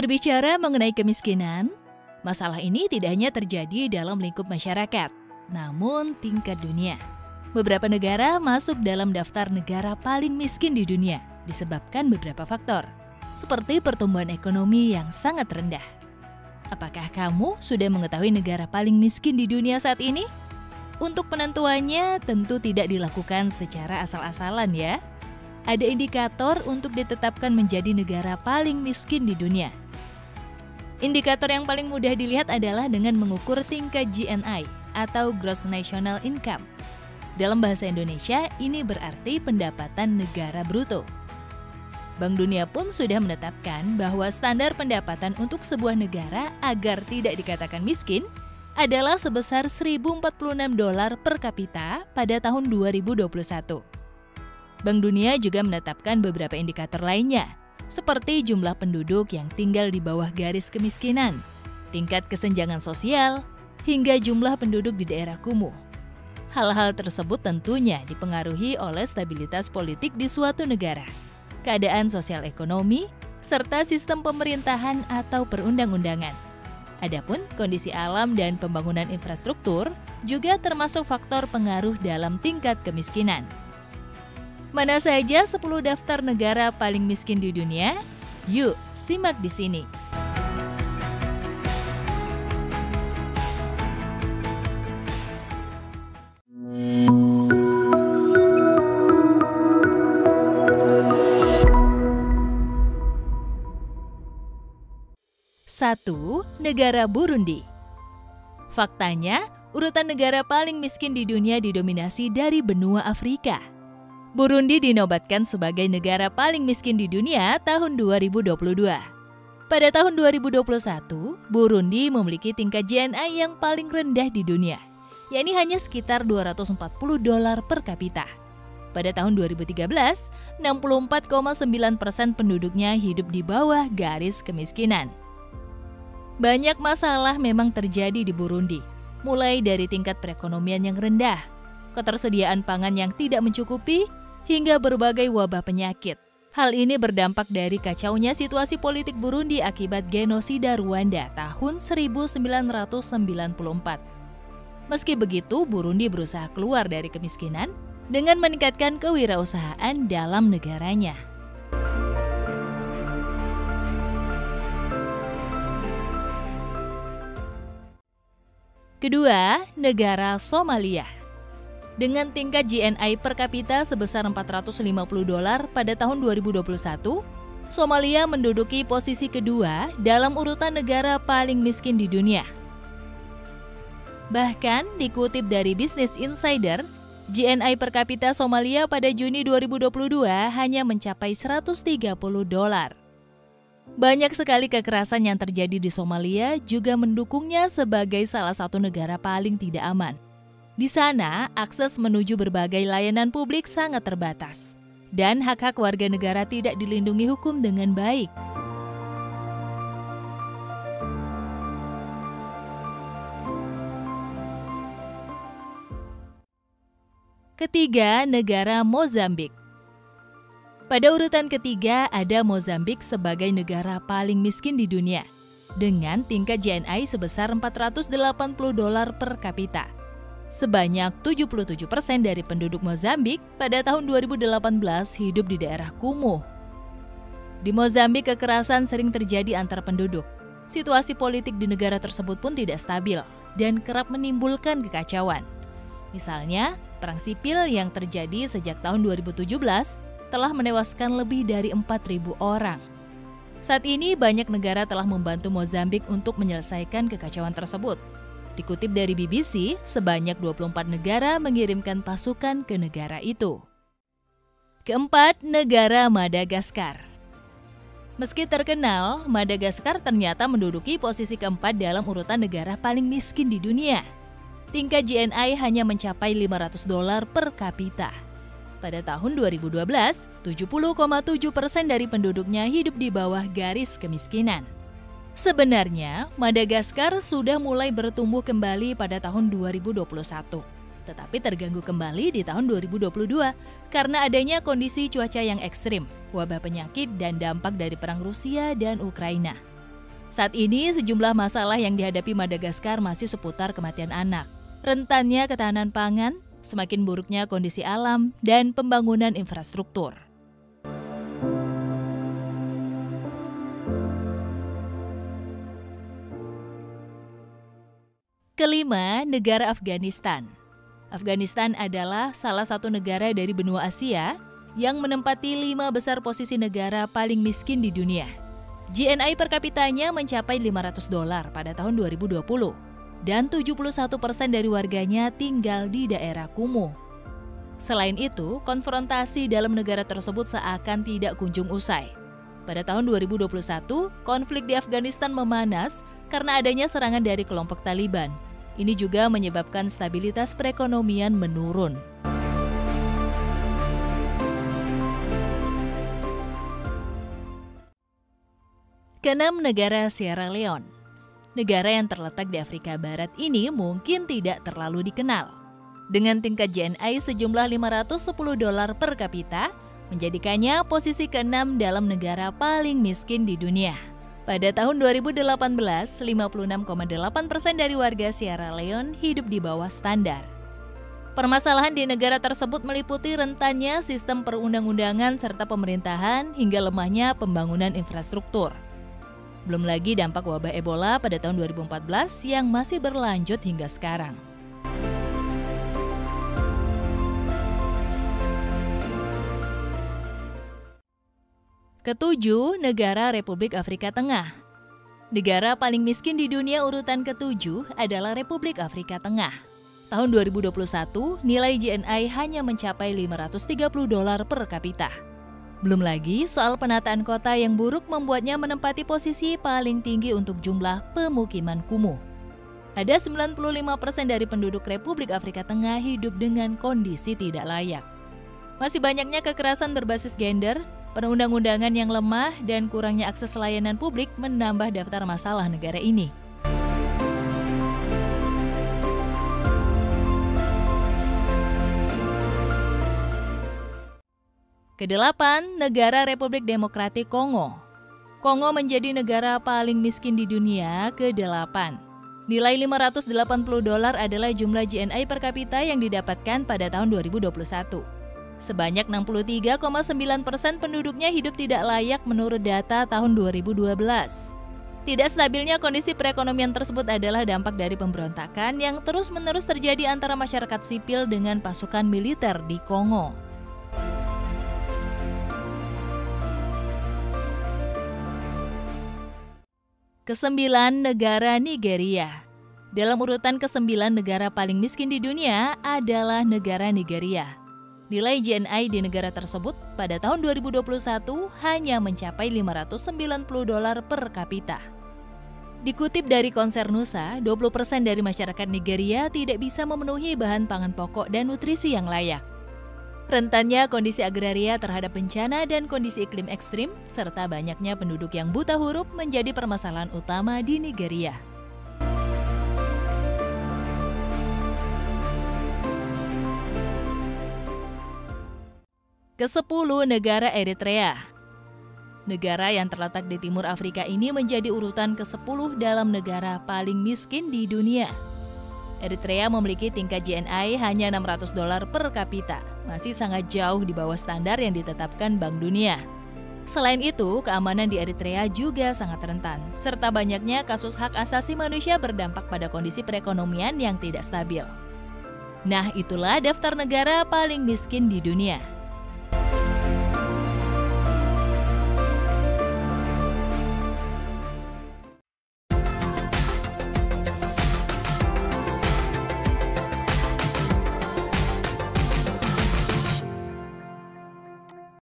Berbicara mengenai kemiskinan, masalah ini tidak hanya terjadi dalam lingkup masyarakat, namun tingkat dunia. Beberapa negara masuk dalam daftar negara paling miskin di dunia disebabkan beberapa faktor, seperti pertumbuhan ekonomi yang sangat rendah. Apakah kamu sudah mengetahui negara paling miskin di dunia saat ini? Untuk penentuannya tentu tidak dilakukan secara asal-asalan ya. Ada indikator untuk ditetapkan menjadi negara paling miskin di dunia. Indikator yang paling mudah dilihat adalah dengan mengukur tingkat GNI atau Gross National Income. Dalam bahasa Indonesia, ini berarti pendapatan negara bruto. Bank Dunia pun sudah menetapkan bahwa standar pendapatan untuk sebuah negara agar tidak dikatakan miskin adalah sebesar $1.046 per kapita pada tahun 2021. Bank Dunia juga menetapkan beberapa indikator lainnya, seperti jumlah penduduk yang tinggal di bawah garis kemiskinan, tingkat kesenjangan sosial, hingga jumlah penduduk di daerah kumuh. Hal-hal tersebut tentunya dipengaruhi oleh stabilitas politik di suatu negara, keadaan sosial ekonomi, serta sistem pemerintahan atau perundang-undangan. Adapun kondisi alam dan pembangunan infrastruktur juga termasuk faktor pengaruh dalam tingkat kemiskinan. Mana saja 10 daftar negara paling miskin di dunia? Yuk, simak di sini. Satu, negara Burundi. Faktanya, urutan negara paling miskin di dunia didominasi dari benua Afrika. Burundi dinobatkan sebagai negara paling miskin di dunia tahun 2022. Pada tahun 2021, Burundi memiliki tingkat GNI yang paling rendah di dunia, yakni hanya sekitar $240 per kapita. Pada tahun 2013, 64,9% penduduknya hidup di bawah garis kemiskinan. Banyak masalah memang terjadi di Burundi, mulai dari tingkat perekonomian yang rendah, ketersediaan pangan yang tidak mencukupi, hingga berbagai wabah penyakit. Hal ini berdampak dari kacaunya situasi politik Burundi akibat genosida Rwanda tahun 1994. Meski begitu, Burundi berusaha keluar dari kemiskinan dengan meningkatkan kewirausahaan dalam negaranya. Kedua, negara Somalia. Dengan tingkat GNI per kapita sebesar $450 pada tahun 2021, Somalia menduduki posisi kedua dalam urutan negara paling miskin di dunia. Bahkan dikutip dari Business Insider, GNI per kapita Somalia pada Juni 2022 hanya mencapai $130. Banyak sekali kekerasan yang terjadi di Somalia juga mendukungnya sebagai salah satu negara paling tidak aman. Di sana, akses menuju berbagai layanan publik sangat terbatas, dan hak-hak warga negara tidak dilindungi hukum dengan baik. Ketiga, negara Mozambik. Pada urutan ketiga ada Mozambik sebagai negara paling miskin di dunia, dengan tingkat GNI sebesar $480 per kapita. Sebanyak 77% dari penduduk Mozambik pada tahun 2018 hidup di daerah kumuh. Di Mozambik, kekerasan sering terjadi antar penduduk. Situasi politik di negara tersebut pun tidak stabil dan kerap menimbulkan kekacauan. Misalnya, perang sipil yang terjadi sejak tahun 2017 telah menewaskan lebih dari 4.000 orang. Saat ini, banyak negara telah membantu Mozambik untuk menyelesaikan kekacauan tersebut. Dikutip dari BBC, sebanyak 24 negara mengirimkan pasukan ke negara itu. Keempat, negara Madagaskar. Meski terkenal, Madagaskar ternyata menduduki posisi keempat dalam urutan negara paling miskin di dunia. Tingkat GNI hanya mencapai $500 per kapita. Pada tahun 2012, 70,7% dari penduduknya hidup di bawah garis kemiskinan. Sebenarnya, Madagaskar sudah mulai bertumbuh kembali pada tahun 2021, tetapi terganggu kembali di tahun 2022 karena adanya kondisi cuaca yang ekstrim, wabah penyakit, dan dampak dari perang Rusia dan Ukraina. Saat ini, sejumlah masalah yang dihadapi Madagaskar masih seputar kematian anak, rentannya ketahanan pangan, semakin buruknya kondisi alam, dan pembangunan infrastruktur. Kelima, negara Afghanistan. Afghanistan adalah salah satu negara dari benua Asia yang menempati 5 besar posisi negara paling miskin di dunia. GNI per kapitanya mencapai $500 pada tahun 2020 dan 71% dari warganya tinggal di daerah kumuh. Selain itu, konfrontasi dalam negara tersebut seakan tidak kunjung usai. Pada tahun 2021, konflik di Afghanistan memanas karena adanya serangan dari kelompok Taliban. Ini juga menyebabkan stabilitas perekonomian menurun. Keenam, negara Sierra Leone. Negara yang terletak di Afrika Barat ini mungkin tidak terlalu dikenal. Dengan tingkat GNI sejumlah $510 per kapita, menjadikannya posisi keenam dalam negara paling miskin di dunia. Pada tahun 2018, 56,8% dari warga Sierra Leone hidup di bawah standar. Permasalahan di negara tersebut meliputi rentannya sistem perundang-undangan serta pemerintahan hingga lemahnya pembangunan infrastruktur. Belum lagi dampak wabah Ebola pada tahun 2014 yang masih berlanjut hingga sekarang. Ketujuh, negara Republik Afrika Tengah. Negara paling miskin di dunia urutan ketujuh adalah Republik Afrika Tengah. Tahun 2021, nilai GNI hanya mencapai $530 per kapita. Belum lagi soal penataan kota yang buruk membuatnya menempati posisi paling tinggi untuk jumlah pemukiman kumuh. Ada 95% dari penduduk Republik Afrika Tengah hidup dengan kondisi tidak layak. Masih banyaknya kekerasan berbasis gender, perundang-undangan yang lemah, dan kurangnya akses layanan publik menambah daftar masalah negara ini. Kedelapan, negara Republik Demokratik Kongo. Kongo menjadi negara paling miskin di dunia ke-8. Nilai $580 adalah jumlah GNI per kapita yang didapatkan pada tahun 2021. Sebanyak 63,9% penduduknya hidup tidak layak menurut data tahun 2012. Tidak stabilnya kondisi perekonomian tersebut adalah dampak dari pemberontakan yang terus-menerus terjadi antara masyarakat sipil dengan pasukan militer di Kongo. Kesembilan, negara Nigeria. Dalam urutan ke-9 negara paling miskin di dunia adalah negara Nigeria. Nilai GNI di negara tersebut pada tahun 2021 hanya mencapai $590 per kapita. Dikutip dari Konser Nusa, 20% dari masyarakat Nigeria tidak bisa memenuhi bahan pangan pokok dan nutrisi yang layak. Rentannya kondisi agraria terhadap bencana dan kondisi iklim ekstrim, serta banyaknya penduduk yang buta huruf menjadi permasalahan utama di Nigeria. Ke-10, negara Eritrea. Negara yang terletak di timur Afrika ini menjadi urutan ke-10 dalam negara paling miskin di dunia. Eritrea memiliki tingkat GNI hanya $600 per kapita, masih sangat jauh di bawah standar yang ditetapkan Bank Dunia. Selain itu, keamanan di Eritrea juga sangat rentan, serta banyaknya kasus hak asasi manusia berdampak pada kondisi perekonomian yang tidak stabil. Nah, itulah daftar negara paling miskin di dunia.